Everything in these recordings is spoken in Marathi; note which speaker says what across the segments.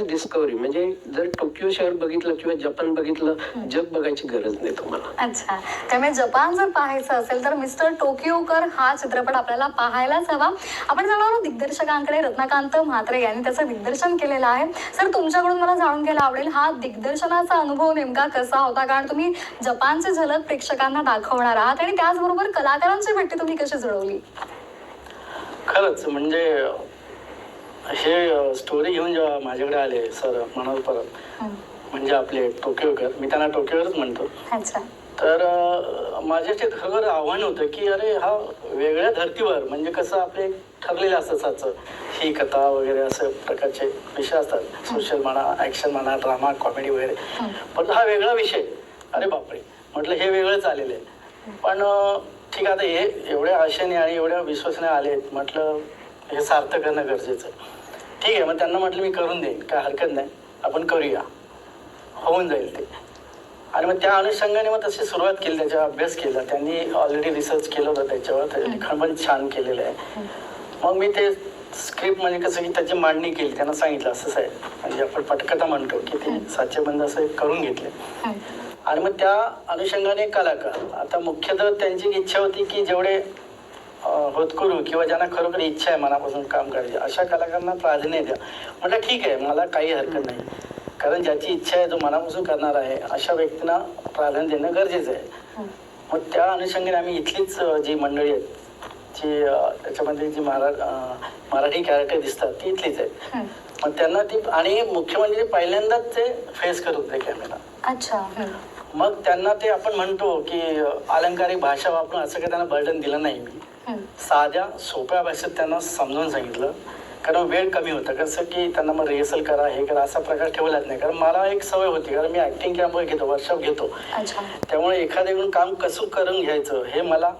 Speaker 1: डिस्कवरी. म्हणजे जर टोकियो शहर बघितलं किंवा जपान बघितलं, जग बघायची गरज नाही तुम्हाला.
Speaker 2: अच्छा, त्यामुळे जपान जर पाहायचं असेल तर मिस्टर टोकियोकर हा चित्रपट आपल्याला पाहायलाच हवा. आपण जाणार आहोत दिग्दर्शकांकडे. रत्नाकांत म्हात्रे यांनी त्याचं दिग्दर्शन केलेलं आहे. सर, तुमच्याकडून मला जाणून घ्यायला आवडेल, हा दिग्दर्शनाचा अनुभव नेमका कसा होता? कारण तुम्ही जपानचे झलक प्रेक्षकांना दाखवणार आहात आणि त्याचबरोबर कलाकारांची भेटी तुम्ही कशी जुळवली?
Speaker 3: खरंच म्हणजे हे स्टोरी घेऊन जेव्हा माझ्याकडे आले सर मनोज परब, म्हणजे आपले टोकियोकर, मी त्यांना टोकियोकरच म्हणतो.
Speaker 2: अच्छा.
Speaker 3: तर माझ्याचे खरोखर आव्हान होतं की अरे हा वेगळ्या धर्तीवर, म्हणजे कसं आपले ठरलेलं असतं साचं ही कथा वगैरे असं प्रकारचे विषय असतात, सोशल म्हणा, ॲक्शन म्हणा, ड्रामा, कॉमेडी वगैरे. पण हा वेगळा विषय, अरे बापरे म्हटलं हे वेगळंच आलेलं आहे. पण ठीक आहे, आता हे एवढ्या आशेने आणि एवढ्या विश्वासाने आले, म्हटलं हे सार्थ करणं गरजेचं आहे. ठीक आहे, मग त्यांना म्हटलं मी करून देईन, काय हरकत नाही, आपण करूया, होऊन जाईल ते. आणि मग त्या अनुषंगाने मग तशी सुरुवात केली, त्याचा अभ्यास केला. त्यांनी ऑलरेडी रिसर्च केलं होतं त्याच्यावर, ते लिखाण पण छान केलेलं आहे. मग मी ते स्क्रिप्ट म्हणजे कसं की त्याची मांडणी केली, त्यांना सांगितलं असंच आहे, म्हणजे आपण पटकथा म्हणतो की ते साचेबंद असं करून घेतले. आणि मग त्या अनुषंगाने कलाकार, आता मुख्यतः त्यांची इच्छा होती की जेवढे होतकरू किंवा ज्यांना खरोखर इच्छा आहे मनापासून काम करायची अशा कलाकारांना प्राधान्य द्या. म्हटलं ठीक आहे, मला काही हरकत नाही, कारण ज्याची इच्छा आहे जो मनापासून करणार आहे अशा व्यक्तींना प्राधान्य देणं गरजेचं आहे. मग त्या अनुषंगाने आम्ही इथलीच जी मंडळी आहेत, जी त्याच्यामध्ये जी मराठी कॅरेक्टर दिसतात ती इथलीच आहेत. मग त्यांना ती, आणि मुख्य म्हणजे पहिल्यांदाच ते फेस करत होते कॅमेरा.
Speaker 2: अच्छा.
Speaker 3: मग त्यांना ते आपण म्हणतो की अलंकारिक भाषा वापरून असं काही त्यांना बर्डन दिलं नाही. मी साध्या सोप्या भाषेत त्यांना समजावून सांगितलं, कारण वेळ कमी होता. कसं की त्यांना मग रिहर्सल करा, हे करा, असा प्रकार ठेवलाच नाही. कारण मला एक सवय होती, कारण मी ॲक्टिंग कॅम्प घेतो, वर्कशॉप घेतो, त्यामुळे एखाद्याकडून काम कसं करून घ्यायचं हे मला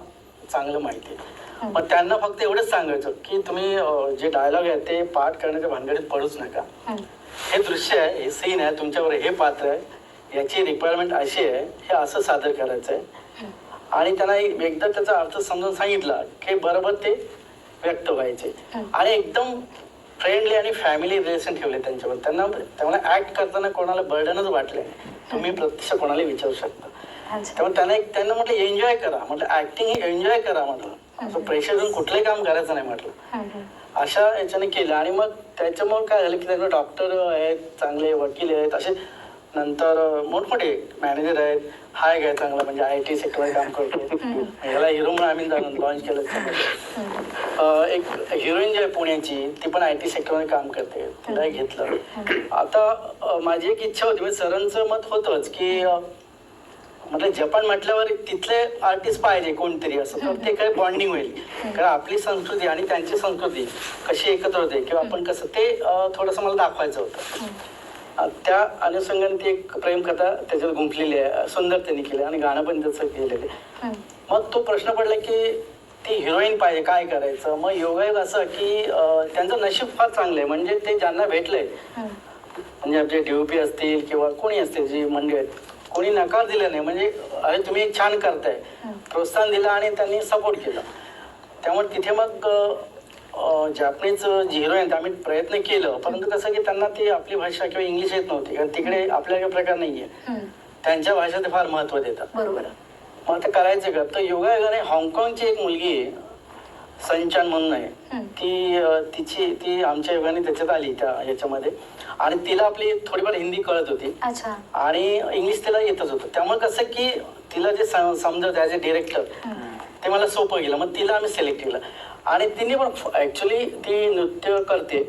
Speaker 3: चांगलं माहिती आहे. मग त्यांना फक्त एवढंच सांगायचं की तुम्ही जे डायलॉग आहे ते पाठ करण्याच्या भानगडीत पडूच नका. हे दृश्य आहे, हे सीन आहे, तुमच्यावर हे पात्र आहे, याची रिक्वायरमेंट अशी आहे, हे असं सादर करायचं आहे. आणि त्यांना एकदा त्याचा अर्थ समजून सांगितला की बरोबर ते व्यक्त व्हायचे. आणि एकदम फ्रेंडली आणि फॅमिली रिलेशन ठेवले त्यांच्यावर. त्यामुळे ऍक्ट करताना कोणाला बर्डनच वाटले, तुम्ही प्रत्यक्ष कोणाला विचारू शकता. त्यामुळे त्यांना म्हटलं एन्जॉय करा, म्हटलं ऍक्टिंग ही एन्जॉय करा, म्हटलं असं प्रेशर घेऊन कुठलंही काम करायचं नाही म्हटलं. अशा याच्याने केलं. आणि मग त्याच्यामुळे काय झालं की त्यांना डॉक्टर आहेत, चांगले वकील आहेत, असे नंतर मोठमोठे मॅनेजर आहेत. हा एक आहे चांगला, म्हणजे IT सेक्टरमध्ये काम करतो, याला हिरो म्हणून आम्ही जाऊन लॉन्च केलं. एक हिरोईन जी आहे पुण्याची, ती पण IT सेक्टरमध्ये काम करते, तिला घेतलं. आता माझी एक इच्छा होती, म्हणजे सरांचं मत होतंच की म्हटलं जपान म्हटल्यावर तिथले आर्टिस्ट पाहिजे कोणतरी, असं तर ते काही बॉन्डिंग होईल. कारण आपली संस्कृती आणि त्यांची संस्कृती कशी एकत्र होते किंवा आपण कसं, ते थोडंसं मला दाखवायचं होतं. त्या अनुषंगाने ती एक प्रेमकथा त्याच्यात गुंफलेली आहे, सुंदर त्यांनी केली आणि गाणं पण त्याचं केलेलं आहे. मग तो प्रश्न पडला की ती हिरोईन पाहिजे, काय करायचं. मग योगायोग असं की त्यांचं नशीब फार चांगलं आहे, म्हणजे ते ज्यांना भेटलंय, म्हणजे आपले DOP असतील किंवा कोणी असतील जी मंडळी आहेत, कोणी नकार दिला नाही. म्हणजे अरे तुम्ही छान करताय, प्रोत्साहन दिलं आणि त्यांनी सपोर्ट केला. त्यामुळे तिथे मग जॅपनीज जी हिरोईन आम्ही प्रयत्न केलं, परंतु कसं की त्यांना ती आपली भाषा किंवा इंग्लिश येत नव्हती, कारण तिकडे आपल्या काही प्रकार नाहीये, त्यांच्या भाषेत फार महत्व देतात.
Speaker 2: बरोबर.
Speaker 3: मग ते करायचं का. तर योगायोगाने हाँगकाँगची एक मुलगी आहे, संचान म्हणून आहे, ती आमच्या योगाने त्याच्यात आली त्या याच्यामध्ये. आणि तिला आपली थोडीफार हिंदी कळत होती आणि इंग्लिश तिला येतच होतं. त्यामुळे कसं की तिला जे समजत ॲज अ डिरेक्टर ते मला सोपं गेलं. मग तिला आम्ही सिलेक्ट केलं. आणि तिने पण ऍक्च्युली ती नृत्य करते,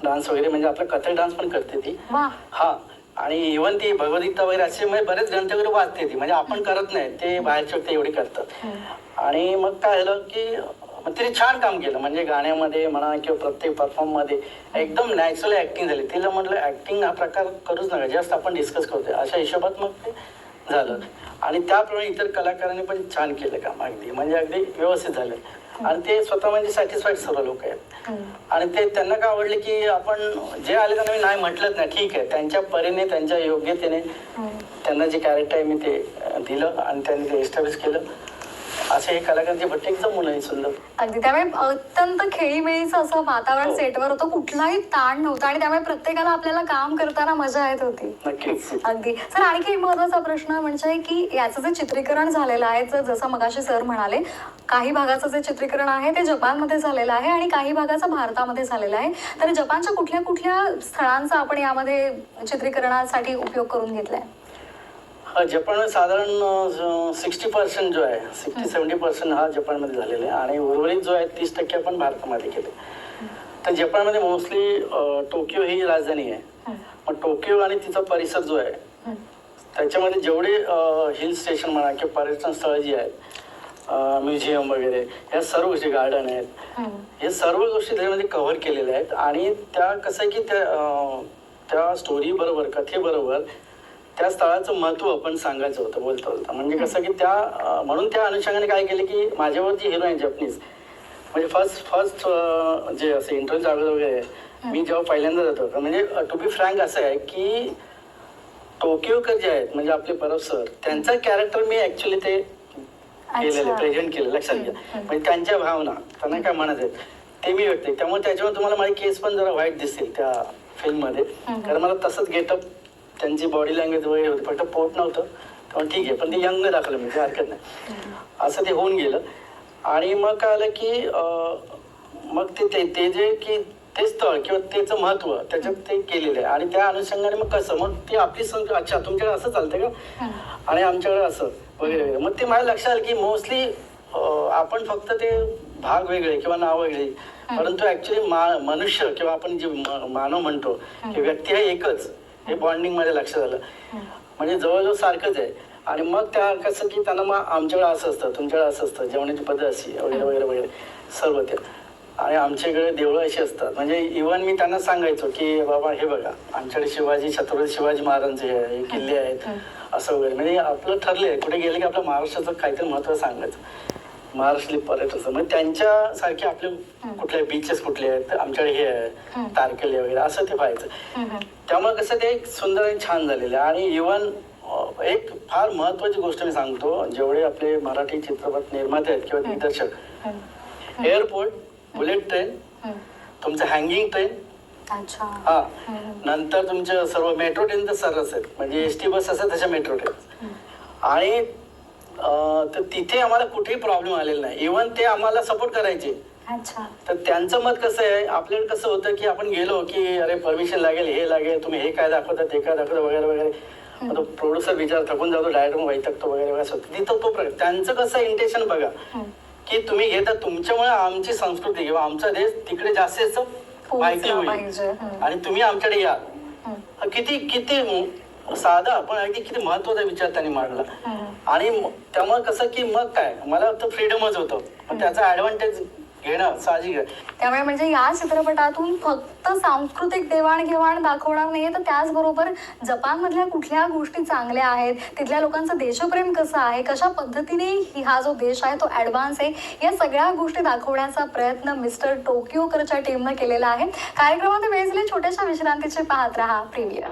Speaker 3: डान्स वगैरे, म्हणजे आपला कथक डान्स पण करते ती. हा, आणि इव्हन ती भगवद्गीता वगैरे असे म्हणजे बरेच ग्रंथ वगैरे वाचते ती, म्हणजे आपण करत नाही, ते बाहेरचे व्यक्ती एवढी करतात. आणि मग काय झालं की तिने छान काम केलं, म्हणजे गाण्यामध्ये म्हणा किंवा प्रत्येक परफॉर्ममध्ये एकदम नॅचरल ऍक्टिंग झाली. तिला म्हटलं ऍक्टिंग हा प्रकार करूच नका, जास्त आपण डिस्कस करतोय, अशा हिशोबात मग ते झालं. आणि त्याप्रमाणे इतर कलाकारांनी पण छान केलं काम, अगदी म्हणजे अगदी व्यवस्थित झालं. आणि ते स्वतः म्हणजे सॅटिस्फाईड सर्व लोक आहेत. आणि ते त्यांना काय आवडले की आपण जे आले त्यांना मी नाही म्हटलंच नाही, ठीक आहे, त्यांच्या परीने त्यांच्या योग्यतेने त्यांना जे कॅरेक्टर आहे मी ते दिलं आणि त्यांनी ते एस्टॅब्लिश केलं. असे हे कलाकारांचे भट्टे एकदम मुलं आहे सुंदर.
Speaker 2: अगदी त्यामुळे अत्यंत खेळीमेळीचं असं वातावरण
Speaker 3: हो.
Speaker 2: सेटवर होतं, कुठलाही ताण नव्हता आणि त्यामुळे प्रत्येकाला आपल्याला काम करताना मजा येत होती.
Speaker 3: नक्कीच.
Speaker 2: अगदी. सर आणखी एक महत्वाचा प्रश्न म्हणजे की याचं जे चित्रीकरण झालेलं आहे, जसं मगाशी सर म्हणाले, काही भागाचं जे चित्रीकरण आहे ते जपानमध्ये झालेलं आहे आणि काही भागाचं भारतामध्ये झालेलं आहे. तर जपानच्या कुठल्या कुठल्या स्थळांचा आपण यामध्ये चित्रीकरणासाठी उपयोग करून घेतलाय?
Speaker 3: जपानमध्ये साधारण 60% जो आहे, 60-70% हा जपानमध्ये झालेला आहे आणि उर्वरित जो आहे 30% आपण भारतामध्ये केले. तर जपानमध्ये मोस्टली टोकियो ही राजधानी आहे. मग टोकियो आणि तिचा परिसर जो आहे त्याच्यामध्ये जेवढे हिल स्टेशन म्हणा किंवा पर्यटन स्थळं जी आहेत, म्युझियम वगैरे, ह्या सर्व गोष्टी, गार्डन आहेत, हे सर्व गोष्टी त्याच्यामध्ये कव्हर केलेल्या आहेत. आणि त्या कसं आहे की त्या स्टोरी बरोबर, कथेबरोबर त्या स्थळाचं महत्त्व आपण सांगायचं होतं बोलता बोलता. म्हणजे कसं की म्हणून त्या अनुषंगाने काय केलं की माझ्यावर जी हिरो आहे जपनीज, म्हणजे फर्स्ट जे असं इंटरव्ह्यू अगोदर वगैरे मी जेव्हा पहिल्यांदा जातो, म्हणजे टू बी फ्रँक असं आहे की टोकियोकर जे आहेत म्हणजे आपले परब सर, त्यांचा कॅरेक्टर मी ऍक्च्युली ते केलेलं, प्रेझेंट केलं. लक्षात घ्या, म्हणजे त्यांच्या भावना, त्यांना काय म्हणत आहेत ते मी व्यक्त. त्यामुळे त्याच्यावर तुम्हाला माझी केस पण जरा वाईट दिसतील त्या फिल्ममध्ये, कारण मला तसंच गेटअप, त्यांची बॉडी लँग्वेज वगैरे होती, फक्त पोट नव्हतं. त्यामुळे ठीक आहे, पण ते यंग दाखवलं मी, काही हरकत नाही. असं ते होऊन गेलं. आणि मग काय आलं की मग ते जे की ते स्थळ किंवा त्याचं महत्त्व त्याच्यात ते केलेलं आहे. आणि त्या अनुषंगाने मग कसं, मग ती आपली अच्छा तुमच्याकडे असं चालतं का आणि आमच्याकडे असं वगैरे वगैरे. मग ते माझ्या लक्षात आलं की मोस्टली आपण फक्त ते भाग वेगळे किंवा नाव वेगळी, परंतु ऍक्च्युली मनुष्य किंवा आपण जे मानव म्हणतो की व्यक्ती आहे एकच, हे बॉन्डिंग माझ्या लक्षात आलं. म्हणजे जवळजवळ सारखंच आहे. आणि मग त्या कसं की त्यांना मग आमच्याकडे असं असतं, तुमच्याकडे असं असतं, जेवणाची पद्धत अशी वगैरे वगैरे वगैरे सर्व ते. आणि आमच्याकडे देवळं अशी असतात, म्हणजे इव्हन मी त्यांना सांगायचो की बाबा हे बघा आमच्याकडे छत्रपती शिवाजी महाराजांचे हे किल्ले आहेत असं वगैरे. म्हणजे आपलं ठरले कुठे गेले की आपल्या महाराष्ट्राचं काहीतरी महत्त्व सांगायचं, महाराष्ट्रातले पर्यटन. म्हणजे त्यांच्यासारखे आपले कुठले बीचेस कुठले आहेत, आमच्याकडे हे आहे तारकर्ली वगैरे, असं ते पाहायचं. त्यामुळे कसं ते एक सुंदर आणि छान झालेलं आहे. आणि इव्हन एक फार महत्वाची गोष्ट मी सांगतो, जेवढे आपले मराठी चित्रपट निर्माते आहेत किंवा दिग्दर्शक, एअरपोर्ट, बुलेट ट्रेन, तुमचं हँगिंग ट्रेन, हा, नंतर तुमच्या सर्व मेट्रो ट्रेन तर सर्वच आहेत, म्हणजे एसटी बस असतात तशा मेट्रो ट्रेन. आणि तर तिथे आम्हाला कुठेही प्रॉब्लेम आलेला नाही. इव्हन ते आम्हाला सपोर्ट करायचे. तर त्यांचं मत कसं आहे, आपल्याकडे कसं होतं की आपण गेलो की अरे परमिशन लागेल, हे लागेल, तुम्ही हे काय दाखवता ते काय दाखवता वगैरे वगैरे. तो प्रोड्युसर विचार थकून जातो, डायरेक्टर वैतकतो वगैरे वगैरे. तिथं तो त्यांचं कसं इंटेन्शन बघा की तुम्ही घेता, तुमच्यामुळे आमची संस्कृती किंवा आमचा देश तिकडे जास्त माहिती होईल आणि तुम्ही आमच्याकडे या. किती किती साधा पण अगदी किती महत्वाचा विचार त्यांनी मांडला. आणि त्यामुळे कसं की मग काय, मला वाटतं फ्रीडमच होतं, पण त्याचा ऍडव्हान्टेज घेणं साहजिक आहे.
Speaker 2: त्यामुळे म्हणजे या चित्रपटातून फक्त सांस्कृतिक देवाणघेवाण दाखवणार नाहीये, तर त्याचबरोबर जपानमधल्या कुठल्या गोष्टी चांगल्या आहेत, तिथल्या लोकांचं देशप्रेम कसं आहे, कशा पद्धतीने हा जो देश आहे तो ऍडव्हान्स आहे, या सगळ्या गोष्टी दाखवण्याचा प्रयत्न मिस्टर टोकियोकरच्या टीमनं केलेला आहे. कार्यक्रमात वेळ झाली छोट्याशा विश्रांतीचे, पाहत रहा प्रीमियर.